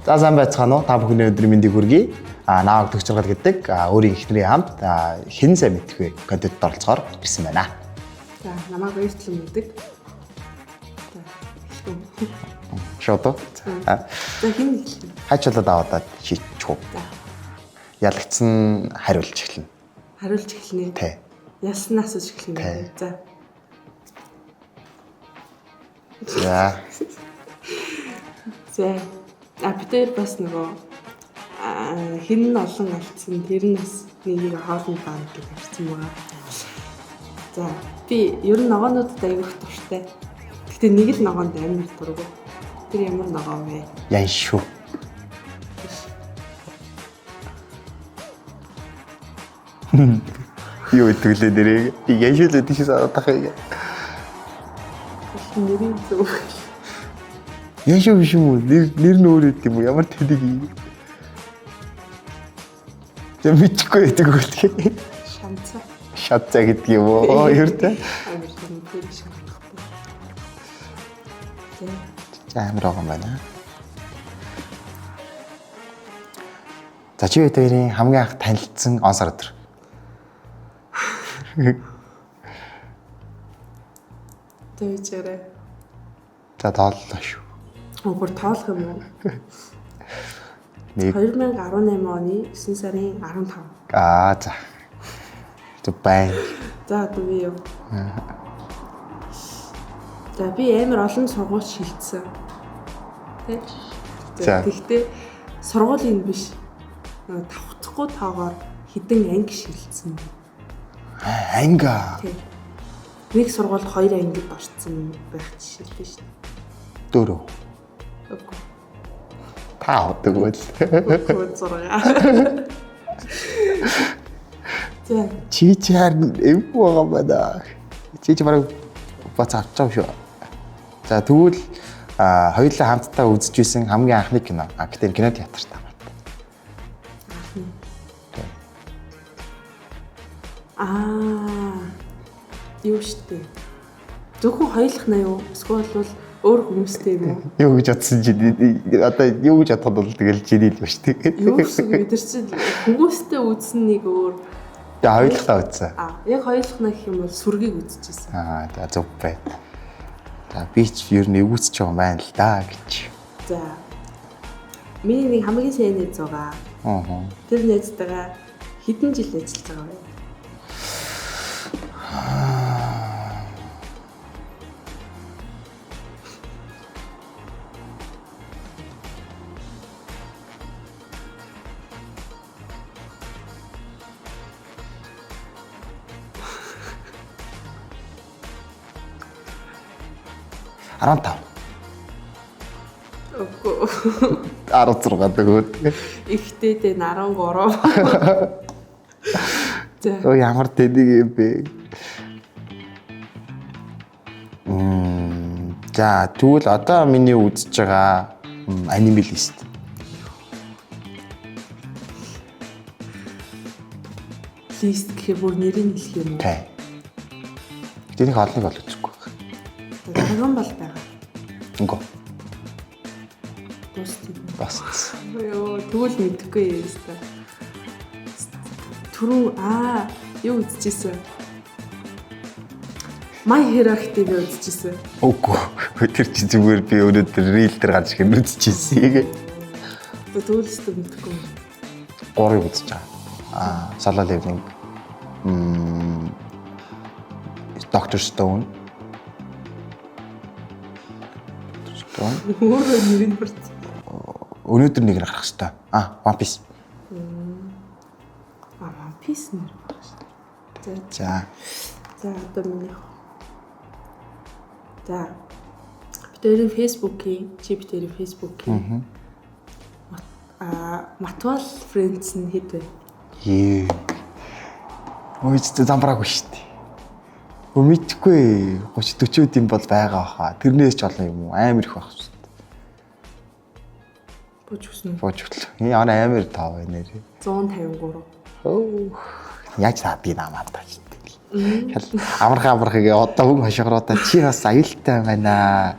За сайн байцгаана уу? Та бүхний өдрийн мэндийг хүргэе. Нааг төгсөргөл гэдэг өөрийн эхнэрийн хамт хэн сайн мэдэх вэ контентод оролцохоор ирсэн байна. За намайг баярлалан мэддэг. За Шото. За хэн хэлнэ? Хайчлаад аваад хийчих үү? За Ялагдсан хариулж эхэлнэ. хариулж эхэлнэ. Тий. Ялсан асууж эхэлнэ. За. За. За. Бид бас нөгөө хэн олон алдсан тэр нь бас нэгийг хоолнд баана гэж ярьсан байгаа. За би ер нь ногоонуудад аяг их дуртай. Гэхдээ нэг л ногоонд амар дургу. Тэр ямар ногоо вэ? Ян шүү. Юу итгэлээ дэрэг. Ян шүү л тийш сараад тахыг. Нэрийн зүг. Ян шүү биш юм уу? Нэр нь өөр үт юм уу? Ямар тэдэг юм. Я мэдгүй байдаг үгүй. Шанцаа. Шатцаа гэдэг юм уу? Хоёртой. Амар тэр шанцаа. За амар байгаа юм байна. За чи хоёрын хамгийн анх танилцсан он сар өдөр. Тэвчээрээ. За тооллоо шүү. Өөр тоолох юм уу? Нэг 2018 оны 9 сарын 15. за. Зүбай. За би юу? За би амар олон сургууль шилжсэн. Тэ? За. Гэхдээ сургуулийн биш. Тавцахгүй тоогоор хідэн анги шилжсэн. Анга. Тэ. Нэг сургуульд 2 ангид орсон байх жишээлтэй шүү дээ. 4. Үгүй. 5 тэгвэл. Үгүй 6. За. Чи харин эвгүй байгаа байна. Чи бараг бац авчаа шүү. За тэгвэл хоёулаа хамтдаа үзчихсэн хамгийн анхны кино. Гэтэ кино театрт байна. Юу штэ. Зөвхөн хоёулах нь юу? Эсвэл бол өөр хүмүүстэй юм уу? Юу гэж бодсон чи одоо юу гэж бодоход бол тэгэл чиний л ба шүү дээ. Юу гэсэн мэдэр чи хүмүүстэй үзсэн нэг өөр. Тэгээ хоёулахтаа үзсэн. Яг хоёулах нь гэх юм бол сүргийг үзчихсэн. За зөв бай. За би ч ер нь эвгүүцэж байгаа юм байна л да гэж. За. Миний нэг хамгийн сайн найз байгаа. Тэр найзтайгаа хэдэн жил ажиллаж байгаа вэ? Үгүй. 16 дэгүүд. Ихтэй дэ 13. За. Оо ямар тэдэг юм бэ? За тэгвэл одоо миний үзэж байгаа аниме лист. Лист гэхээр бүр нэрийг хэлэх юм уу? Тий. Тэрийг олныг бол үзэхгүй. Dragon Ball байгаа. Үгүй. Бас. Бас. Йоо, тэгвэл мэдэхгүй юм байна. Түрүү юу үзчихсэн? My Hero Academia үзчихсэн. Үгүй. Тэр чи зүгээр би өнөөдөр рил дээр гарч ирэх үзчихсэн. Тэгвэл өстө мэдэхгүй. 3-ыг үзэж байгаа. Solo Leveling. Dr. Stone. Өөрөө нэрийг бүрт. Өнөөдөр нэг гарах хэрэгтэй. One Piece. One Piece нэр байна шүү. За. За одоо миний. За. Бидний Facebook-ийн, чи бидний Facebook-ийн. Mutual Friends нь хэд вэ? Ой ч замбраагүй шүү дээ. Мэдхгүй 30-40 юм бол байгаа хаа. Тэрнээс ч олон юм уу? Амар их байх шүү дээ. Бууж өгсөн үү? Бууж өглөө. Энэ амар тав байна нэр. 153. Оо. Яаж таадгийг намаад тааж. Амархаг одоо хүн хошигруудаа чи бас аюултай байна.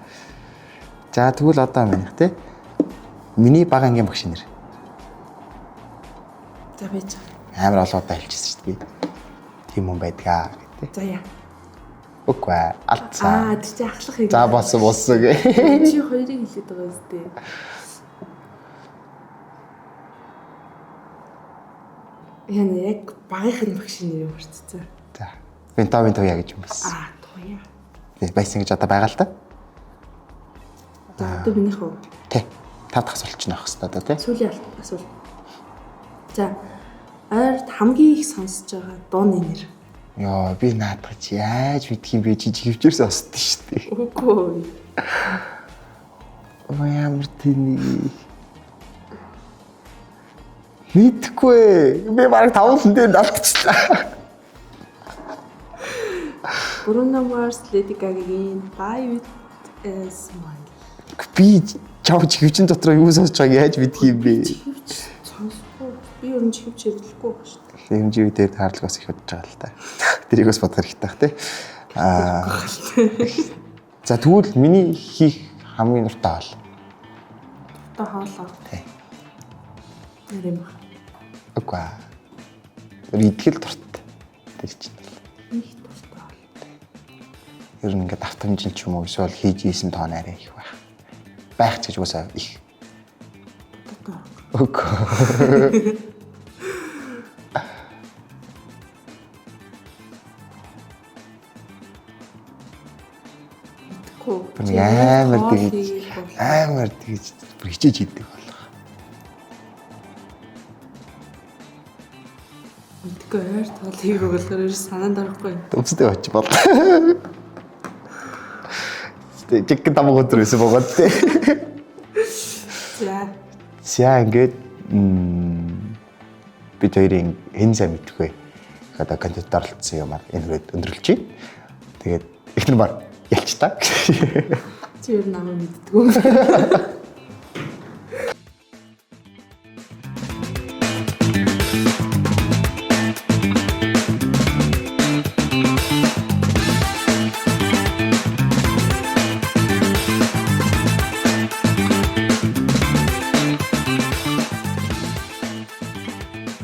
За тэгвэл одоо минийх тий. Миний бага ангийн багш нэр. За байж. Амар олоодаа хэлчихсэн шүү дээ. Тийм хүн байдгаа гэдэг. За яа. Үгүй алдсан. Тэр чи ахлах хэрэг. За болсон гэ. Чи хоёрыг хэлээд байгаа үстэй. Яна яг багийнхын багш нэр марцсан. За. Винтовын туяа гэж юм бас. Туяа. Тий, байсан гэж одоо байгаа л да. За одоо минийх үү? Тий. Тав дахь асуулт чинь авах хэрэгтэй да тий. Сүүлийн асуулт. За ойрд хамгийн их сонсож байгаа дууны нэр. Йоо, би наадах яаж мэдх юм бэ? Чи хөвчөөс сонсдоо шүү дээ. Үгүй. Оо ямар тийм. Мэдгүй. Би бараг 5 дээр алдчихлаа. Bruno Mars, Lady Gaga-гийн Die With a Smile. Би чавч хөвчин дотор юу сонсож байгааг яаж мэдх юм бэ? Сонсохгүй. Би ер нь хөвч хэрэглэхгүй байна шүү дээ. Хэмжээ дээр таарлагаас их бодож байгаа л да. Тэрийг бас бодох хэрэгтэй бах тий. За тэгвэл миний хийх хамгийн дуртай бол Одоо хоолоо. тий. Нэр юм аа. Үгүй. Идэл дуртай. Тэр чинь. Их дуртай бол. Ер нь ингээд автомжин ч юм уу эсвэл хийж ийсэн тоон арай их байх. Байх ч гэж үгүйсээ их. Үгүй. Амар тэгж бүр хичээж хийдэг болох. Мэдгүй ойр тоол хийх болохоор ер нь санаанд орохгүй. Өвсдөө очиж бол. Тэг тамаг өдөр байсан богод тий. За ингээд бид хоёрын хэн сайн мэдгүй. Одоо кандидат оролцсон юмар энэгээд өндөрлөж. Тэгээд эхнэр баг ялч та. Чи ер нь намайг мэддэггүй.